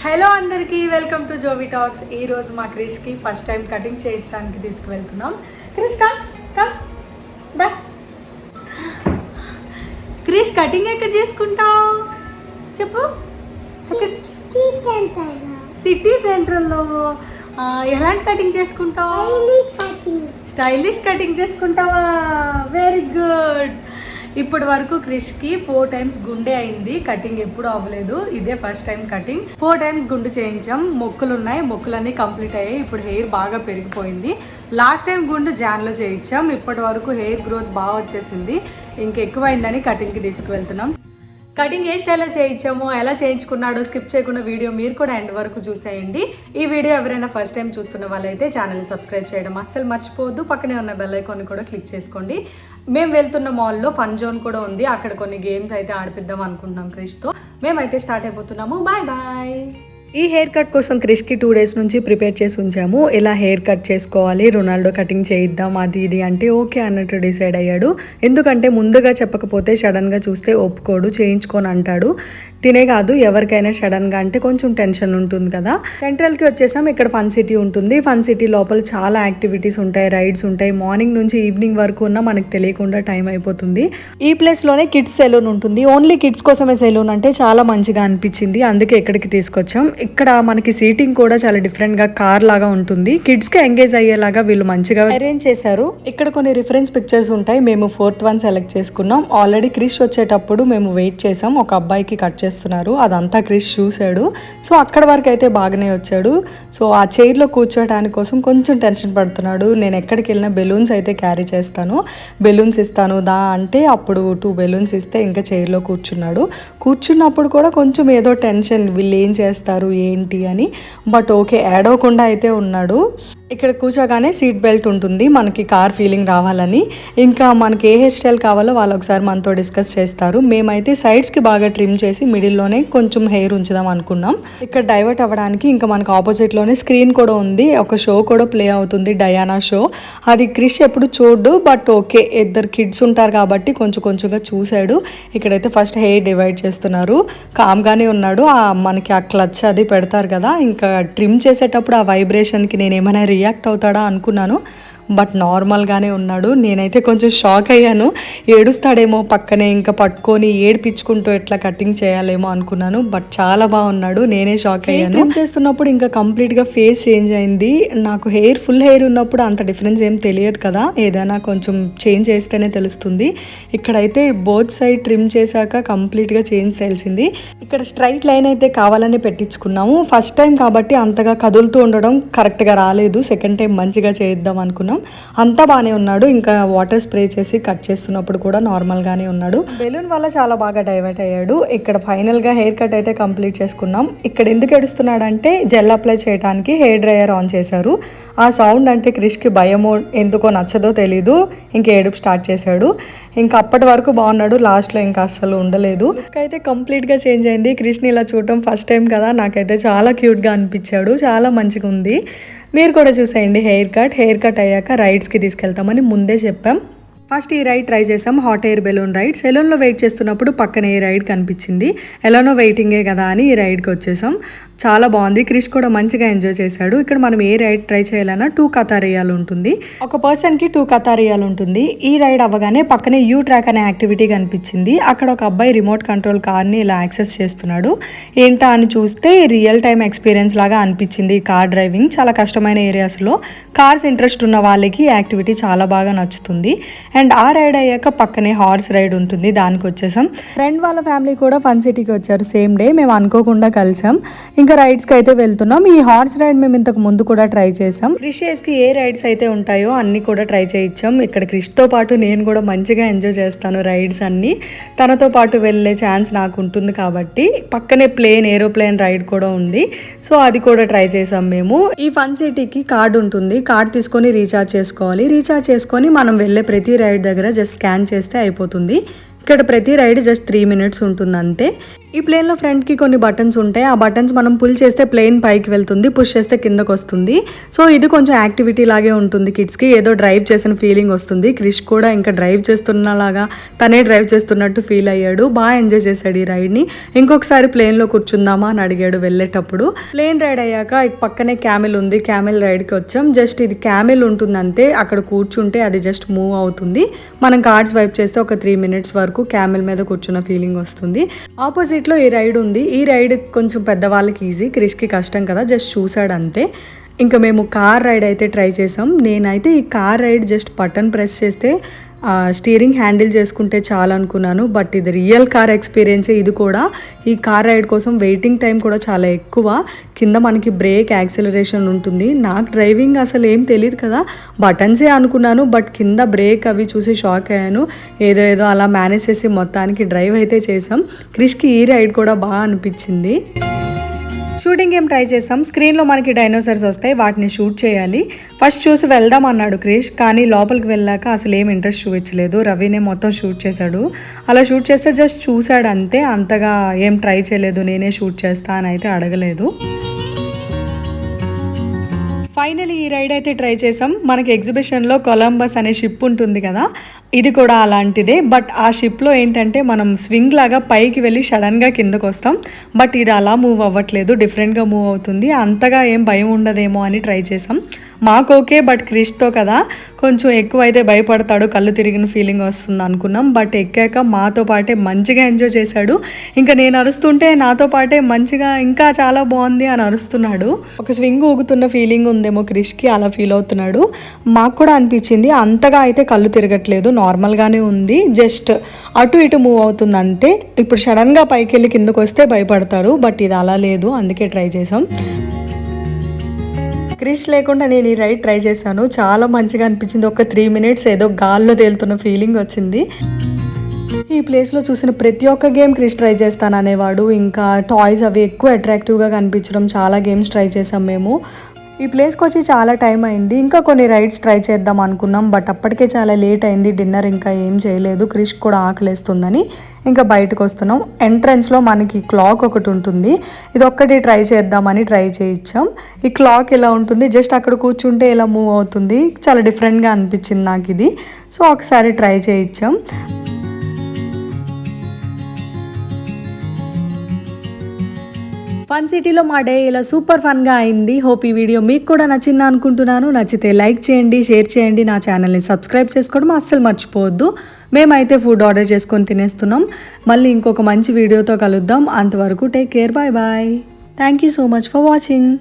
Hello అందరికీ welcome to జోవి talks. ఈరోజు మా క్రిష్కి ఫస్ట్ టైం కటింగ్ చేయించడానికి తీసుకువెళ్తున్నాం. క్రిష్ దా క్రిష్ కటింగ్ ఎక్కడ చేసుకుంటావు చెప్పు. సిటీ సెంట్రల్లో ఎలాంటి కటింగ్ చేసుకుంటావు? స్టైలిష్ కటింగ్ చేసుకుంటావా? Very good. ఇప్పటి వరకు క్రిష్కి 4 times గుండె అయింది. కటింగ్ ఎప్పుడు అవ్వలేదు, ఇదే ఫస్ట్ టైం కటింగ్. 4 times గుండె చేయించాం. మొక్కులు ఉన్నాయి, మొక్కులన్నీ కంప్లీట్ అయ్యాయి. ఇప్పుడు హెయిర్ బాగా పెరిగిపోయింది. లాస్ట్ టైం గుండె జాన్లో చేయించాం. ఇప్పటి వరకు హెయిర్ గ్రోత్ బాగా వచ్చేసింది. ఇంకెక్కువైందని కటింగ్కి తీసుకువెళ్తున్నాం. కటింగ్ ఏ స్టైల్లో చేయించామో, ఎలా చేయించుకున్నాడో స్కిప్ చేయకుండా వీడియో మీరు కూడా ఎండ్ వరకు చూసేయండి. ఈ వీడియో ఎవరైనా ఫస్ట్ టైం చూస్తున్న వాళ్ళైతే ఛానల్ని సబ్స్క్రైబ్ చేయడం అస్సలు మర్చిపోవద్దు. పక్కనే ఉన్న బెల్ ఐకాన్ని కూడా క్లిక్ చేసుకోండి. మేము వెళ్తున్న మాల్లో ఫన్ జోన్ కూడా ఉంది. అక్కడ కొన్ని గేమ్స్ అయితే ఆడిపిద్దాం అనుకుంటున్నాం క్రిష్తో. మేమైతే స్టార్ట్ అయిపోతున్నాము. Bye bye. ఈ హెయిర్ కట్ కోసం క్రిష్కి 2 days నుంచి ప్రిపేర్ చేసి ఉంచాము. ఇలా హెయిర్ కట్ చేసుకోవాలి, రొనాల్డో కటింగ్ చేయిద్దాం అది ఇది అంటే ఓకే అన్నట్టు డిసైడ్ అయ్యాడు. ఎందుకంటే ముందుగా చెప్పకపోతే సడన్గా చూస్తే ఒప్పుకోడు, చేయించుకొని అంటాడు. తినే కాదు, ఎవరికైనా సడన్గా అంటే కొంచెం టెన్షన్ ఉంటుంది కదా. సెంట్రల్కి వచ్చేసాం. ఇక్కడ ఫన్ సిటీ ఉంటుంది. ఫన్ సిటీ లోపల చాలా యాక్టివిటీస్ ఉంటాయి, రైడ్స్ ఉంటాయి. మార్నింగ్ నుంచి ఈవినింగ్ వరకు ఉన్న మనకు తెలియకుండా టైం అయిపోతుంది. ఈ ప్లేస్లోనే కిడ్స్ సెలూన్ ఉంటుంది. ఓన్లీ కిడ్స్ కోసమే సెలూన్ అంటే చాలా మంచిగా అనిపించింది, అందుకే ఇక్కడికి తీసుకొచ్చాం. ఇక్కడ మనకి సీటింగ్ కూడా చాలా డిఫరెంట్గా కార్ లాగా ఉంటుంది. కిడ్స్కి ఎంగేజ్ అయ్యేలాగా వీళ్ళు మంచిగా అరేంజ్ చేశారు. ఇక్కడ కొన్ని రిఫరెన్స్ పిక్చర్స్ ఉంటాయి. మేము 4th one సెలెక్ట్ చేసుకున్నాం. ఆల్రెడీ క్రిష్ వచ్చేటప్పుడు మేము వెయిట్ చేసాం. ఒక అబ్బాయికి కట్ చేస్తున్నారు, అదంతా క్రిష్ చూశాడు. సో అక్కడ వరకు అయితే బాగానే వచ్చాడు. సో ఆ చైర్లో కూర్చోడానికి కోసం కొంచెం టెన్షన్ పడుతున్నాడు. నేను ఎక్కడికి వెళ్ళినా బెలూన్స్ అయితే క్యారీ చేస్తాను, బెలూన్స్ ఇస్తాను దా అంటే అప్పుడు 2 balloons ఇస్తే ఇంకా చైర్లో కూర్చున్నాడు. కూర్చున్నప్పుడు కూడా కొంచెం ఏదో టెన్షన్, వీళ్ళు ఏం చేస్తారు ఏంటి అని. బట్ ఓకే, ఏడవకుండా అయితే ఉన్నాడు. ఇక్కడ కూర్చోగానే సీట్ బెల్ట్ ఉంటుంది మనకి కార్ ఫీలింగ్ రావాలని. ఇంకా మనకి ఏ హెయిర్ స్టైల్ కావాలో వాళ్ళు ఒకసారి మనతో డిస్కస్ చేస్తారు. మేమైతే సైడ్స్కి బాగా ట్రిమ్ చేసి మిడిల్లోనే కొంచెం హెయిర్ ఉంచుదాం అనుకున్నాం. ఇక్కడ డైవర్ట్ అవ్వడానికి ఇంకా మనకు ఆపోజిట్లోనే స్క్రీన్ కూడా ఉంది. ఒక షో కూడా ప్లే అవుతుంది, డయానా షో. అది క్రిష్ ఎప్పుడు చూడు, బట్ ఓకే 2 kids ఉంటారు కాబట్టి కొంచెంగా చూశాడు. ఇక్కడైతే ఫస్ట్ హెయిర్ డివైడ్ చేస్తున్నారు. కామ్గానే ఉన్నాడు. మనకి ఆ క్లచ్ అది పెడతారు కదా, ఇంకా ట్రిమ్ చేసేటప్పుడు ఆ వైబ్రేషన్కి నేను ఏమైనా రియాక్ట్ అవుతాడా అనుకున్నాను. బట్ నార్మల్గానే ఉన్నాడు. నేనైతే కొంచెం షాక్ అయ్యాను. ఏడుస్తాడేమో పక్కనే ఇంకా పట్టుకొని ఏడిపించుకుంటూ ఎట్లా కటింగ్ చేయాలేమో అనుకున్నాను. బట్ చాలా బాగున్నాడు. నేనే షాక్ అయ్యాను. చేస్తున్నప్పుడు ఇంకా కంప్లీట్గా ఫేస్ చేంజ్ అయింది. నాకు ఫుల్ హెయిర్ ఉన్నప్పుడు అంత డిఫరెన్స్ ఏం తెలియదు కదా, ఏదైనా కొంచెం చేంజ్ చేస్తేనే తెలుస్తుంది. ఇక్కడైతే బోత్ సైడ్ ట్రిమ్ చేశాక కంప్లీట్గా చేంజ్ తెలిసింది. ఇక్కడ స్ట్రైట్ లైన్ అయితే కావాలని పెట్టించుకున్నాము. ఫస్ట్ టైం కాబట్టి అంతగా కదులుతూ ఉండడం కరెక్ట్గా రాలేదు. సెకండ్ టైం మంచిగా చేద్దాం అనుకున్నాం. అంతా బాగానే ఉన్నాడు. ఇంకా వాటర్ స్ప్రే చేసి కట్ చేస్తున్నప్పుడు కూడా నార్మల్గానే ఉన్నాడు. బెలూన్ వల్ల చాలా బాగా డైవర్ట్ అయ్యాడు. ఇక్కడ ఫైనల్గా హెయిర్ కట్ అయితే కంప్లీట్ చేసుకున్నాం. ఇక్కడ ఎందుకు ఏడుస్తున్నాడంటే జెల్ అప్లై చేయడానికి హెయిర్ డ్రైయర్ ఆన్ చేశారు. ఆ సౌండ్ అంటే క్రిష్కి భయమో ఎందుకో నచ్చదో తెలీదు, ఇంకా ఏడుపు స్టార్ట్ చేశాడు. ఇంకా అప్పటి వరకు బాగున్నాడు, లాస్ట్లో ఇంకా అస్సలు ఉండలేదు. అయితే కంప్లీట్గా చేంజ్ అయింది. క్రిష్ని ఇలా చూడటం ఫస్ట్ టైం కదా, నాకైతే చాలా క్యూట్గా అనిపించాడు, చాలా మంచిగా ఉంది. మీరు కూడా చూసేయండి. హెయిర్ కట్ అయ్యాక రైడ్స్కి తీసుకెళ్తామని ముందే చెప్పాం. ఫస్ట్ ఈ రైడ్ ట్రై చేసాం, హాట్ ఎయిర్ బెలూన్ రైడ్. సెలూన్లో వెయిట్ చేస్తున్నప్పుడు పక్కన ఈ రైడ్ కనిపించింది. ఎలానో వెయిటింగే కదా అని ఈ రైడ్కి వచ్చేసాం. చాలా బాగుంది. క్రిష్ కూడా మంచిగా ఎంజాయ్ చేశాడు. ఇక్కడ మనం ఏ రైడ్ ట్రై చేయాలన్నా 2 కతారియాలు ఉంటుంది. ఒక పర్సన్కి 2 కతారియాలు ఉంటుంది. ఈ రైడ్ అవ్వగానే పక్కనే యూ ట్రాక్ అనే యాక్టివిటీ కనిపించింది. అక్కడ ఒక అబ్బాయి రిమోట్ కంట్రోల్ కార్ని ఇలా యాక్సెస్ చేస్తున్నాడు. ఏంటా అని చూస్తే రియల్ టైమ్ ఎక్స్పీరియన్స్ లాగా అనిపించింది. కార్ డ్రైవింగ్ చాలా కష్టమైన ఏరియాస్లో కార్స్ ఇంట్రెస్ట్ ఉన్న వాళ్ళకి ఈ యాక్టివిటీ చాలా బాగా నచ్చుతుంది. అండ్ ఆ రైడ్ అయ్యాక పక్కనే హార్స్ రైడ్ ఉంటుంది, దానికి వచ్చేసాం. ఫ్రెండ్ వాళ్ళ ఫ్యామిలీ కూడా ఫన్ సిటీకి వచ్చారు సేమ్ డే. మేము అనుకోకుండా కలిసాం. ఇంకా రైడ్స్కి అయితే వెళ్తున్నాం. ఈ హార్స్ రైడ్ మేము ఇంతకు ముందు కూడా ట్రై చేసాం. క్రిష్కి ఏ రైడ్స్ అయితే ఉంటాయో అన్ని కూడా ట్రై చేయించాం. ఇక్కడ క్రిష్తో పాటు నేను కూడా మంచిగా ఎంజాయ్ చేస్తాను రైడ్స్ అన్ని. తనతో పాటు వెళ్ళే ఛాన్స్ నాకు ఉంటుంది కాబట్టి పక్కనే ఏరోప్లేన్ రైడ్ కూడా ఉంది. సో అది కూడా ట్రై చేసాం మేము. ఈ ఫన్ సిటీకి కార్డు ఉంటుంది. కార్డు తీసుకొని రీఛార్జ్ చేసుకోవాలి. రీఛార్జ్ చేసుకొని మనం వెళ్ళే ప్రతి రైడ్ దగ్గర జస్ట్ స్కాన్ చేస్తే అయిపోతుంది. ఇక్కడ ప్రతి రైడ్ జస్ట్ 3 minutes ఉంటుంది అంతే. ఈ ప్లేన్లో ఫ్రంట్కి కొన్ని బటన్స్ ఉంటాయి. ఆ బటన్స్ మనం పుల్ చేస్తే ప్లేన్ పైకి వెళ్తుంది, పుష్ చేస్తే కిందకు వస్తుంది. సో ఇది కొంచెం యాక్టివిటీ లాగే ఉంటుంది కిడ్స్కి, ఏదో డ్రైవ్ చేసిన ఫీలింగ్ వస్తుంది. క్రిష్ కూడా ఇంకా డ్రైవ్ చేస్తున్నలాగా తనే డ్రైవ్ చేస్తున్నట్టు ఫీల్ అయ్యాడు. బాగా ఎంజాయ్ చేశాడు ఈ రైడ్ని. ఇంకొకసారి ప్లేన్లో కూర్చుందామా అని అడిగాడు వెళ్ళేటప్పుడు. ప్లేన్ రైడ్ అయ్యాక పక్కనే క్యామెల్ ఉంది, క్యామెల్ రైడ్కి వచ్చాం. జస్ట్ ఇది క్యామెల్ ఉంటుంది అంతే, అక్కడ కూర్చుంటే అది జస్ట్ మూవ్ అవుతుంది. మనం కార్డ్స్ వైప్ చేస్తే ఒక 3 minutes వరకు క్యామెల్ మీద కూర్చున్న ఫీలింగ్ వస్తుంది. ఆపోజిట్లో ఈ రైడ్ ఉంది. ఈ రైడ్ కొంచెం పెద్దవాళ్ళకి ఈజీ, క్రిష్కి కష్టం కదా, జస్ట్ చూసాడు అంతే. ఇంకా మేము కార్ రైడ్ అయితే ట్రై చేసాం. నేనైతే ఈ car ride just button press చేస్తే స్టీరింగ్ హ్యాండిల్ చేసుకుంటే చాలా అనుకున్నాను, బట్ ఇది రియల్ కార్ ఎక్స్పీరియన్సే. ఇది కూడా ఈ కార్ రైడ్ కోసం వెయిటింగ్ టైం కూడా చాలా ఎక్కువ. కింద మనకి బ్రేక్, యాక్సిలరేషన్ ఉంటుంది. నాకు డ్రైవింగ్ అసలు ఏం తెలియదు కదా, బటన్సే అనుకున్నాను, బట్ కింద బ్రేక్ అవి చూసి షాక్ అయ్యాను. ఏదో అలా మేనేజ్ చేసి మొత్తానికి డ్రైవ్ అయితే చేసాం. క్రిష్కి ఈ రైడ్ కూడా బాగా అనిపించింది. షూటింగ్ ఏం ట్రై చేసాం. స్క్రీన్లో మనకి డైనోసార్స్ వస్తాయి, వాటిని షూట్ చేయాలి. ఫస్ట్ చూసి వెళ్దాం అన్నాడు క్రిష్, కానీ లోపలికి వెళ్ళాక అసలు ఏం ఇంట్రెస్ట్ చూపించలేదు. రవినే మొత్తం షూట్ చేశాడు. అలా షూట్ చేస్తే జస్ట్ చూశాడు అంతే, అంతగా ఏం ట్రై చేయలేదు. నేనే షూట్ చేస్తా అని అయితే అడగలేదు. ఫైనల్ ఈ రైడ్ అయితే ట్రై చేసాం. మనకి ఎగ్జిబిషన్లో కొలంబస్ అనే షిప్ ఉంటుంది కదా, ఇది కూడా అలాంటిదే. బట్ ఆ షిప్లో ఏంటంటే మనం స్వింగ్ లాగా పైకి వెళ్ళి సడన్గా కిందకు వస్తాం. బట్ ఇది అలా మూవ్ అవ్వట్లేదు, డిఫరెంట్గా మూవ్ అవుతుంది. అంతగా ఏం భయం ఉండదేమో అని ట్రై చేసాం. మాకు ఓకే, బట్ క్రిష్తో కదా కొంచెం ఎక్కువ అయితే భయపడతాడు, కళ్ళు తిరిగిన ఫీలింగ్ వస్తుంది అనుకున్నాం. బట్ ఎక్కాక మాతో పాటే మంచిగా ఎంజాయ్ చేశాడు. ఇంకా నేను అరుస్తుంటే నాతో పాటే మంచిగా ఇంకా చాలా బాగుంది అని అరుస్తున్నాడు. ఒక స్వింగ్ ఊగుతున్న ఫీలింగ్ ఉందేమో క్రిష్కి, అలా ఫీల్ అవుతున్నాడు. మాకు కూడా అనిపించింది. అంతగా అయితే కళ్ళు తిరగట్లేదు, నార్మల్గానే ఉంది, జస్ట్ అటు ఇటు మూవ్ అవుతుంది అంతే. ఇప్పుడు సడన్గా పైకి వెళ్ళి కిందకు వస్తే భయపడతారు, బట్ ఇది అలా లేదు, అందుకే ట్రై చేసాం. క్రిష్ లేకుండా నేను ఈ రైడ్ ట్రై చేశాను, చాలా మంచిగా అనిపించింది. ఒక 3 minutes ఏదో గాల్లో తేలుతున్న ఫీలింగ్ వచ్చింది. ఈ ప్లేస్లో చూసిన ప్రతి ఒక్క గేమ్ క్రిష్ ట్రై చేస్తాను అనేవాడు. ఇంకా టాయ్స్ అవి ఎక్కువ అట్రాక్టివ్గా కనిపించడం, చాలా గేమ్స్ ట్రై చేసాం మేము. ఈ ప్లేస్కి వచ్చి చాలా టైం అయింది. ఇంకా కొన్ని రైడ్స్ ట్రై చేద్దాం అనుకున్నాం, బట్ అప్పటికే చాలా లేట్ అయింది. డిన్నర్ ఇంకా ఏం చేయలేదు, క్రిష్ కూడా ఆకలేస్తుందని ఇంకా బయటకు వస్తున్నాం. ఎంట్రన్స్లో మనకి క్లాక్ ఒకటి ఉంటుంది, ఇది ఒక్కటి ట్రై చేద్దామని ట్రై చేయించాం. ఈ క్లాక్ ఎలా ఉంటుంది, జస్ట్ అక్కడ కూర్చుంటే ఇలా మూవ్ అవుతుంది, చాలా డిఫరెంట్గా అనిపించింది నాకు ఇది. సో ఒకసారి ట్రై చేయించాం. ఫన్ సిటీలో మా డే ఇలా సూపర్ ఫన్గా అయింది. హోప్ ఈ వీడియో మీకు కూడా నచ్చిందా అనుకుంటున్నాను. నచ్చితే లైక్ చేయండి, షేర్ చేయండి, నా ఛానల్ని సబ్స్క్రైబ్ చేసుకోవడం అస్సలు మర్చిపోవద్దు. మేమైతే ఫుడ్ ఆర్డర్ చేసుకొని తినేస్తున్నాం. మళ్ళీ ఇంకొక మంచి వీడియోతో కలుద్దాం. అంతవరకు take care, bye bye. Thank you so much for watching.